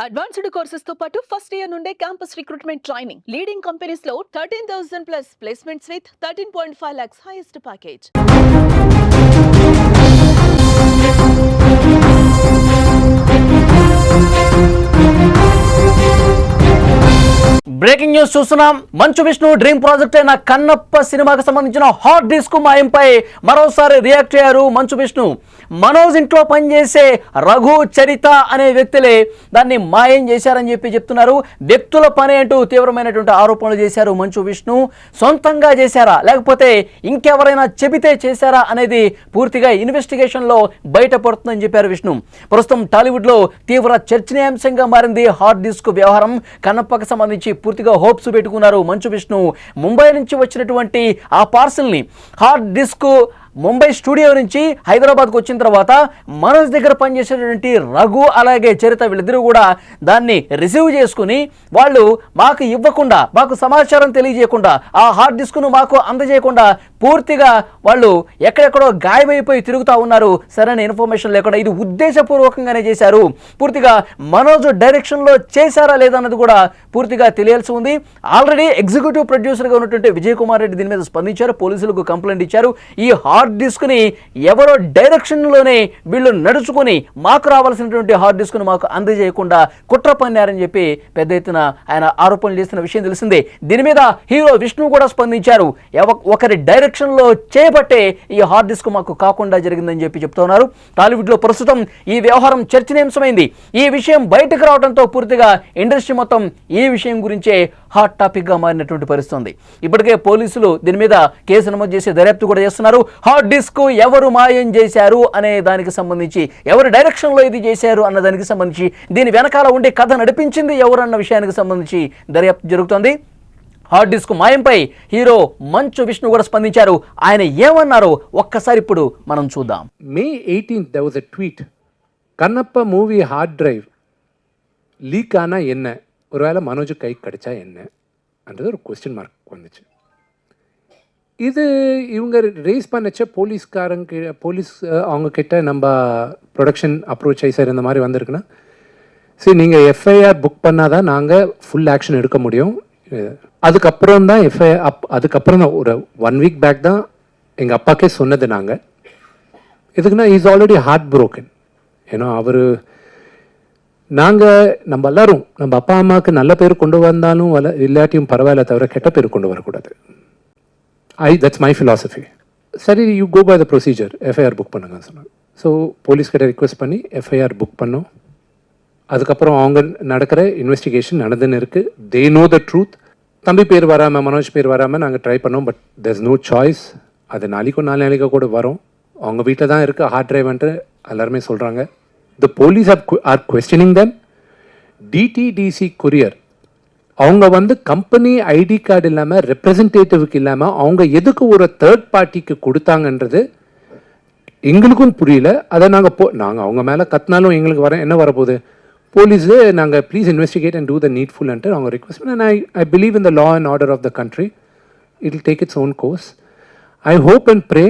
Advanced courses తో పాటు first year నుండే campus recruitment training leading companies లో 13,000 plus placements with 13.5 lakhs highest package. Breaking news చూస్తున్నాం. Manchu Vishnu dream project అయిన కన్నప్ప సినిమాకి సంబంధించిన హాట్ డిస్క్ మాయంపై మరోసారి రియాక్ట్ అయ్యారు మంచు విష్ణు. మనోజ్ ఇంట్లో పనిచేసే రఘు, చరిత అనే వ్యక్తులే దాన్ని మాయం చేశారని చెప్తున్నారు. వ్యక్తుల పని అంటూ తీవ్రమైనటువంటి ఆరోపణలు చేశారు మంచు విష్ణు. సొంతంగా చేశారా లేకపోతే ఇంకెవరైనా చెబితే చేశారా అనేది పూర్తిగా ఇన్వెస్టిగేషన్లో బయటపడుతుందని చెప్పారు విష్ణు. ప్రస్తుతం టాలీవుడ్లో తీవ్ర చర్చనీయాంశంగా మారింది హాట్ డిస్క్ వ్యవహారం. కన్నప్పకు సంబంధించి పూర్తిగా హోప్స్ పెట్టుకున్నారు మంచు విష్ణు. ముంబై నుంచి వచ్చినటువంటి ఆ పార్సల్ని హార్డ్ డిస్క్ ముంబై స్టూడియో నుంచి హైదరాబాద్కు వచ్చిన తర్వాత మనోజ్ దగ్గర పనిచేసేటువంటి రఘు అలాగే చరిత వీళ్ళిద్దరూ కూడా దాన్ని రిసీవ్ చేసుకుని వాళ్ళు మాకు ఇవ్వకుండా, మాకు సమాచారం తెలియజేయకుండా, ఆ హార్డ్ డిస్క్ను మాకు అందజేయకుండా పూర్తిగా వాళ్ళు ఎక్కడెక్కడో గాయమైపోయి తిరుగుతూ ఉన్నారు. సరైన ఇన్ఫర్మేషన్ లేకుండా ఇది ఉద్దేశపూర్వకంగానే చేశారు. పూర్తిగా మనోజ్ డైరెక్షన్లో చేశారా లేదా అన్నది కూడా పూర్తిగా తెలియాల్సి ఉంది. ఆల్రెడీ ఎగ్జిక్యూటివ్ ప్రొడ్యూసర్గా ఉన్నటువంటి విజయ్ కుమార్ రెడ్డి దీని మీద స్పందించారు, పోలీసులకు కంప్లైంట్ ఇచ్చారు. ఈ హార్డ్ డిస్క్ని ఎవరో డైరెక్షన్లోనే వీళ్ళు నడుచుకుని మాకు రావాల్సినటువంటి హార్డ్ డిస్క్ను మాకు అందజేయకుండా కుట్ర పన్నారని చెప్పి పెద్ద ఎత్తున ఆయన ఆరోపణలు చేస్తున్న విషయం తెలిసిందే. దీని మీద హీరో విష్ణు కూడా స్పందించారు. ఒకరి డైరెక్షన్లో చేపట్టే ఈ హార్డ్ డిస్క్ మాకు కాకుండా జరిగిందని చెప్పి చెప్తున్నారు. టాలీవుడ్లో ప్రస్తుతం ఈ వ్యవహారం చర్చనీయాంశమైంది. ఈ విషయం బయటకు రావడంతో పూర్తిగా ఇండస్ట్రీ మొత్తం ఈ విషయం గురించే హాట్ టాపిక్గా మారినటువంటి పరిస్థితుంది. ఇప్పటికే పోలీసులు దీని మీద కేసు నమోదు చేసి దర్యాప్తు కూడా చేస్తున్నారు. హార్డ్ డిస్క్ ఎవరు మాయం చేశారు అనే దానికి సంబంధించి, ఎవరు డైరెక్షన్లో ఇది చేశారు అన్న దానికి సంబంధించి, దీని వెనకాల ఉండే కథ నడిపించింది ఎవరు అన్న విషయానికి సంబంధించి దర్యాప్తు జరుగుతుంది. Hard disk మాయంపై hero Manchu Vishnu కూడా స్పందించారు. ఆయన ఏమన్నారో ఒక్కసారి ఇప్పుడు మనం చూద్దాం. May 18th there was a tweet. Kannappa movie hard drive leak ஆனா என்ன, ஒருவேளை மனோஜ் கை கிடைச்சா என்ன என்றது ஒரு கொஸ்டின் மார்க் வந்துச்சு. இது இவங்க ரேஸ் பண்ணச்ச போலீஸ் அவங்க கிட்ட நம்ம ப்ரொடக்ஷன் அப்ரோச் ஆகி சார் இந்த மாதிரி வந்திருக்குன்னா, சரி நீங்கள் எஃப்ஐஆர் புக் பண்ணாதான் நாங்கள் ஃபுல் ஆக்ஷன் எடுக்க முடியும். அதுக்கப்புறம் தான் அதுக்கப்புறம் தான் ஒரு 1 week பேக் தான் எங்கள் அப்பாக்கே சொன்னது. நாங்கள் எதுக்குன்னா இஸ் ஆல்ரெடி ஹார்ட் ப்ரோக்கன். ஏன்னா அவர் நாங்கள் நம்ம எல்லாரும் நம்ம அப்பா அம்மாவுக்கு நல்ல பேர் கொண்டு வந்தாலும் இல்லாட்டியும் பரவாயில்ல, தவிர கெட்ட பேர் கொண்டு வரக்கூடாது. That's my philosophy. சரி, you go by the procedure, FIR book பண்ணுங்கன்னு சொன்னாங்க. ஸோ போலீஸ்கிட்ட ரிக்வெஸ்ட் பண்ணி எஃப்ஐஆர் புக் பண்ணோம். அதுக்கப்புறம் அவங்க நடக்கிற இன்வெஸ்டிகேஷன் நடந்துன்னு இருக்குது. They know the truth. தம்பி பேர் வராமல், மனோஜ் பேர் வராமல் நாங்கள் ட்ரை பண்ணோம். But there's no choice. அது நாளைக்கோ கூட வரும். அவங்க வீட்டில் தான் இருக்குது ஹார்ட் டிரைவ்ன்ட்டு எல்லாருமே சொல்கிறாங்க. The police are questioning them. DTDC courier அவங்க கம்பெனி ஐடி கார்டு இல்லாமல், ரெப்ரசன்டேட்டிவ்க்கு இல்லாமல் அவங்க எதுக்கு ஒரு தேர்ட் பார்ட்டிக்கு கொடுத்தாங்கன்றது எங்களுக்கும் புரியல. அதை நாங்கள் அவங்க மேலே கத்தினாலும் எங்களுக்கு என்ன வரப்போகுது. போலீஸு நாங்கள் please investigate and do the நீட்ஃபுல்ன்ட்டு அவங்க ரிக்வெஸ்ட் பண்ண. I believe in the law and order of the country. It will take its own course. I hope and pray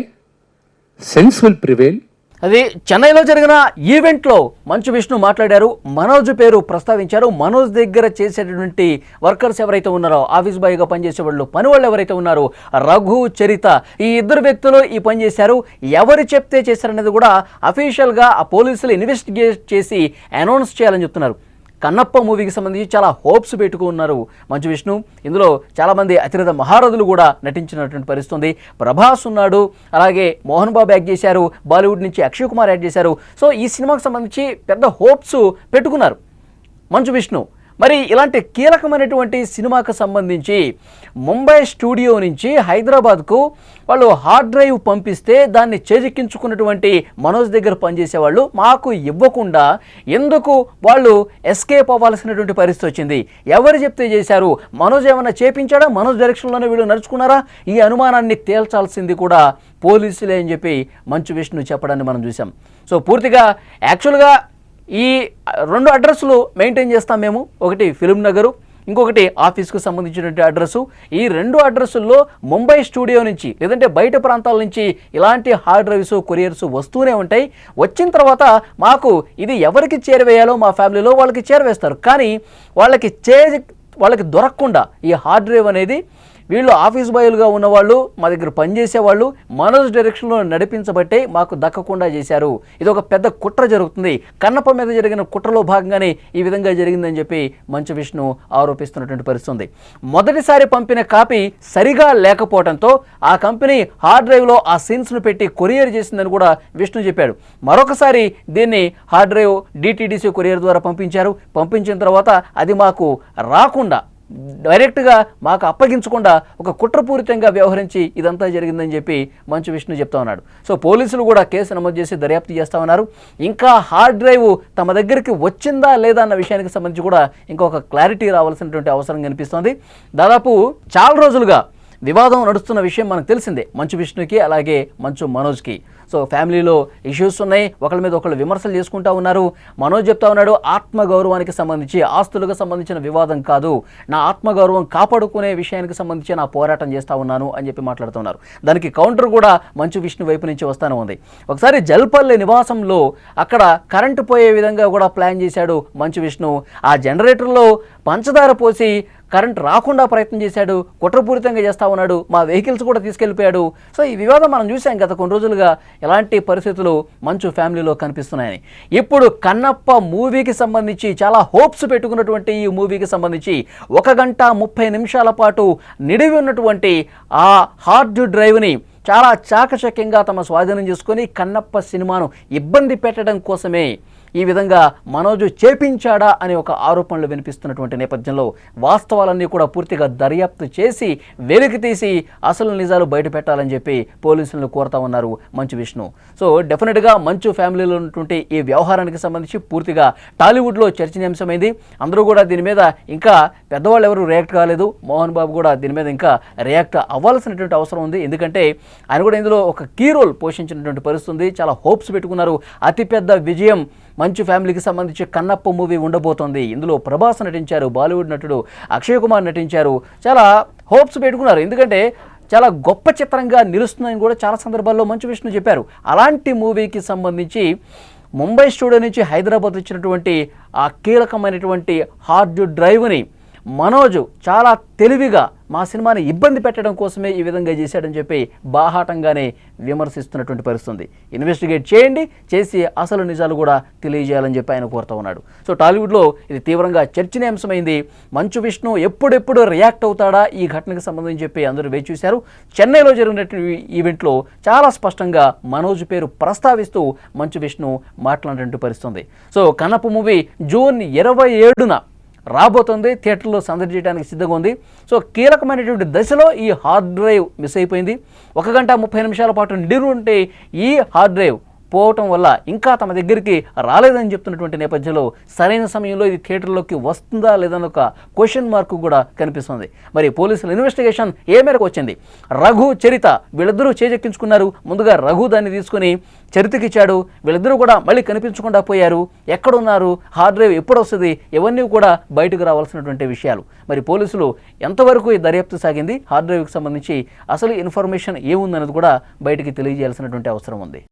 sense will prevail. అది చెన్నైలో జరిగిన ఈవెంట్లో మంచు విష్ణు మాట్లాడారు. మనోజ్ పేరు ప్రస్తావించారు. మనోజ్ దగ్గర చేసేటటువంటి వర్కర్స్ ఎవరైతే ఉన్నారో, ఆఫీస్ బాయ్గా పనిచేసే వాళ్ళు, పని వాళ్ళు ఎవరైతే ఉన్నారో, రఘు, చరిత, ఈ ఇద్దరు వ్యక్తులు ఈ పని చేశారు. ఎవరు చెప్తే చేశారనేది కూడా అఫీషియల్గా ఆ పోలీసులు ఇన్వెస్టిగేట్ చేసి అనౌన్స్ చేయాలని చెప్తున్నారు. కన్నప్ప మూవీకి సంబంధించి చాలా హోప్స్ పెట్టుకున్నారు మంచు విష్ణు. ఇందులో చాలామంది అతిరథ మహారథులు కూడా నటించినటువంటి పరిస్థితుంది. ప్రభాస్ ఉన్నాడు, అలాగే మోహన్ బాబు యాక్ట్ చేశారు, బాలీవుడ్ నుంచి అక్షయ్ కుమార్ యాక్ట్ చేశారు. సో ఈ సినిమాకి సంబంధించి పెద్ద హోప్స్ పెట్టుకున్నారు మంచు విష్ణు. మరి ఇలాంటి కీలకమైనటువంటి సినిమాకు సంబంధించి ముంబై స్టూడియో నుంచి హైదరాబాద్కు వాళ్ళు హార్డ్ డ్రైవ్ పంపిస్తే దాన్ని చేజిక్కించుకున్నటువంటి మనోజ్ దగ్గర పనిచేసేవాళ్ళు మాకు ఇవ్వకుండా ఎందుకు వాళ్ళు ఎస్కేప్ అవ్వాల్సినటువంటి పరిస్థితి వచ్చింది? ఎవరు చెప్తే చేశారు? మనోజ్ ఏమైనా చేపించాడా? మనోజ్ డైరెక్షన్లోనే వీళ్ళు నడుచుకున్నారా? ఈ అనుమానాన్ని తేల్చాల్సింది కూడా పోలీసులే అని చెప్పి మంచు విష్ణు చెప్పడాన్ని మనం చూసాం. సో పూర్తిగా యాక్చువల్గా ఈ 2 అడ్రస్లు మెయింటైన్ చేస్తాం మేము. ఒకటి ఫిల్మ్ నగరు, ఇంకొకటి ఆఫీస్కు సంబంధించినటువంటి అడ్రస్సు. ఈ 2 అడ్రస్సుల్లో ముంబై స్టూడియో నుంచి లేదంటే బయట ప్రాంతాల నుంచి ఇలాంటి హార్డ్ డ్రైవ్స్ కొరియర్స్ వస్తూనే ఉంటాయి. వచ్చిన తర్వాత మాకు ఇది ఎవరికి చేరవేయాలో మా ఫ్యామిలీలో వాళ్ళకి చేరవేస్తారు. కానీ వాళ్ళకి దొరకకుండా ఈ హార్డ్ డ్రైవ్ అనేది వీళ్ళు ఆఫీస్ బాయ్లుగా ఉన్నవాళ్ళు, మా దగ్గర పనిచేసేవాళ్ళు మనోజ్ డైరెక్షన్లో నడిపించబట్టే మాకు దక్కకుండా చేశారు. ఇది ఒక పెద్ద కుట్ర జరుగుతుంది. కన్నప్ప మీద జరిగిన కుట్రలో భాగంగానే ఈ విధంగా జరిగిందని చెప్పి మంచు విష్ణు ఆరోపిస్తున్నటువంటి పరిస్థితి ఉంది. మొదటిసారి పంపిన కాపీ సరిగా లేకపోవడంతో ఆ కంపెనీ హార్డ్ డ్రైవ్లో ఆ సీన్స్ను పెట్టి కొరియర్ చేసిందని కూడా విష్ణు చెప్పాడు. మరొకసారి దీన్ని హార్డ్ డ్రైవ్ DTDC కొరియర్ ద్వారా పంపించారు. పంపించిన తర్వాత అది మాకు రాకుండా డైరెక్ట్గా మాకు అప్పగించకుండా ఒక కుట్రపూరితంగా వ్యవహరించి ఇదంతా జరిగిందని చెప్పి మంచు విష్ణు చెప్తా ఉన్నాడు. సో పోలీసులు కూడా కేసు నమోదు చేసి దర్యాప్తు చేస్తా ఉన్నారు. ఇంకా హార్డ్ డ్రైవ్ తమ దగ్గరికి వచ్చిందా లేదా అన్న విషయానికి సంబంధించి కూడా ఇంకొక క్లారిటీ రావాల్సినటువంటి అవసరం కనిపిస్తోంది. దాదాపు చాలా రోజులుగా వివాదం నడుస్తున్న విషయం మనకు తెలిసిందే, మంచు విష్ణుకి అలాగే మంచు మనోజ్కి. సో ఫ్యామిలీలో ఇష్యూస్ ఉన్నాయి, ఒకళ్ళ మీద ఒకళ్ళు విమర్శలు చేసుకుంటా ఉన్నారు. మనోజ్ చెప్తా ఉన్నాడు, ఆత్మగౌరవానికి సంబంధించి ఆస్తులకు సంబంధించిన వివాదం కాదు, నా ఆత్మగౌరవం కాపాడుకునే విషయానికి సంబంధించి నా పోరాటం చేస్తూ ఉన్నాను అని చెప్పి మాట్లాడుతున్నారు. దానికి కౌంటర్ కూడా మంచు విష్ణు వైపు నుంచి వస్తానే ఉంది. ఒకసారి జల్పల్లి నివాసంలో అక్కడ కరెంటు పోయే విధంగా కూడా ప్లాన్ చేశాడు మంచు విష్ణు. ఆ జనరేటర్లో పంచదార పోసి కరెంట్ రాకుండా ప్రయత్నం చేశాడు, కుట్రపూరితంగా చేస్తూ ఉన్నాడు, మా వెహికల్స్ కూడా తీసుకెళ్ళిపోయాడు. సో ఈ వివాదం మనం చూసాం గత కొన్ని రోజులుగా ఎలాంటి పరిస్థితులు మంచు ఫ్యామిలీలో కనిపిస్తున్నాయని. ఇప్పుడు కన్నప్ప మూవీకి సంబంధించి చాలా హోప్స్ పెట్టుకున్నటువంటి ఈ మూవీకి సంబంధించి 1 గంట 30 నిమిషాల పాటు నిడివి ఉన్నటువంటి ఆ హార్డ్ డ్రైవ్ని చాలా చాకచక్యంగా తమ స్వాధీనం చేసుకొని కన్నప్ప సినిమాను ఇబ్బంది పెట్టడం కోసమే ఈ విధంగా మనోజ్ చేపించాడా అనే ఒక ఆరోపణలు వినిపిస్తున్నటువంటి నేపథ్యంలో వాస్తవాలన్నీ కూడా పూర్తిగా దర్యాప్తు చేసి వెలికి తీసి అసలు నిజాలు బయట పెట్టాలని చెప్పి పోలీసులను కోరుతా ఉన్నారు మంచు విష్ణు. సో డెఫినెట్గా మంచు ఫ్యామిలీలో ఉన్నటువంటి ఈ వ్యవహారానికి సంబంధించి పూర్తిగా టాలీవుడ్లో చర్చనీయాంశమైంది. అందరూ కూడా దీని మీద ఇంకా పెద్దవాళ్ళు ఎవరు రియాక్ట్ కాలేదు. మోహన్ బాబు కూడా దీని మీద ఇంకా రియాక్ట్ అవ్వాల్సినటువంటి అవసరం ఉంది. ఎందుకంటే ఆయన కూడా ఇందులో ఒక కీ రోల్ పోషించినటువంటి పరిస్థితి ఉంది. చాలా హోప్స్ పెట్టుకున్నారు. అతిపెద్ద విజయం మంచు ఫ్యామిలీకి సంబంధించి కన్నప్ప మూవీ ఉండబోతోంది. ఇందులో ప్రభాస్ నటించారు, బాలీవుడ్ నటుడు అక్షయ్ కుమార్ నటించారు. చాలా హోప్స్ పెట్టుకున్నారు. ఎందుకంటే చాలా గొప్ప చిత్రంగా నిలుస్తుందని కూడా చాలా సందర్భాల్లో మంచు విష్ణు చెప్పారు. అలాంటి మూవీకి సంబంధించి ముంబై స్టూడియో నుంచి హైదరాబాద్ వచ్చినటువంటి ఆ కీలకమైనటువంటి హార్డ్ డ్రైవ్ని మనోజ్ చాలా తెలివిగా మా సినిమాని ఇబ్బంది పెట్టడం కోసమే ఈ విధంగా చేశాడని చెప్పి బాహాటంగానే విమర్శిస్తున్నటువంటి పరిస్థితుంది. ఇన్వెస్టిగేట్ చేయండి, చేసి అసలు నిజాలు కూడా తెలియజేయాలని చెప్పి ఆయన కోరుతూ ఉన్నాడు. సో టాలీవుడ్లో ఇది తీవ్రంగా చర్చనీయాంశమైంది. మంచు విష్ణు ఎప్పుడెప్పుడు రియాక్ట్ అవుతాడా ఈ ఘటనకు సంబంధించి చెప్పి అందరూ వేచి చూశారు. చెన్నైలో జరిగినటువంటి ఈవెంట్లో చాలా స్పష్టంగా మనోజ్ పేరు ప్రస్తావిస్తూ మంచు విష్ణు మాట్లాడినటువంటి పరిస్థితుంది. సో కన్నప్ప మూవీ జూన్ 27న రాబోతుంది, థియేటర్లో సందడి చేయడానికి సిద్ధంగా ఉంది. సో కీలకమైనటువంటి దశలో ఈ హార్డ్ డ్రైవ్ మిస్ అయిపోయింది. 1 గంట 30 నిమిషాల పాటు నిడివి ఉంటే ఈ హార్డ్ డ్రైవ్ పోవటం వల్ల ఇంకా తమ దగ్గరికి రాలేదని చెప్తున్నటువంటి నేపథ్యంలో సరైన సమయంలో ఇది థియేటర్లోకి వస్తుందా లేదన్న ఒక క్వశ్చన్ మార్క్ కూడా కనిపిస్తుంది. మరి పోలీసుల ఇన్వెస్టిగేషన్ ఏ మేరకు వచ్చింది? రఘు, చరిత వీళ్ళిద్దరూ చేజెక్కించుకున్నారు. ముందుగా రఘు దాన్ని తీసుకుని చరితకిచ్చాడు. వీళ్ళిద్దరూ కూడా మళ్ళీ కనిపించకుండా పోయారు. ఎక్కడున్నారు, హార్డ్ డ్రైవ్ ఎప్పుడు వస్తుంది, ఇవన్నీ కూడా బయటకు రావాల్సినటువంటి విషయాలు. మరి పోలీసులు ఎంతవరకు ఈ దర్యాప్తు సాగింది, హార్డ్ డ్రైవ్కి సంబంధించి అసలు ఇన్ఫర్మేషన్ ఏముందన్నది కూడా బయటికి తెలియజేయాల్సినటువంటి అవసరం ఉంది.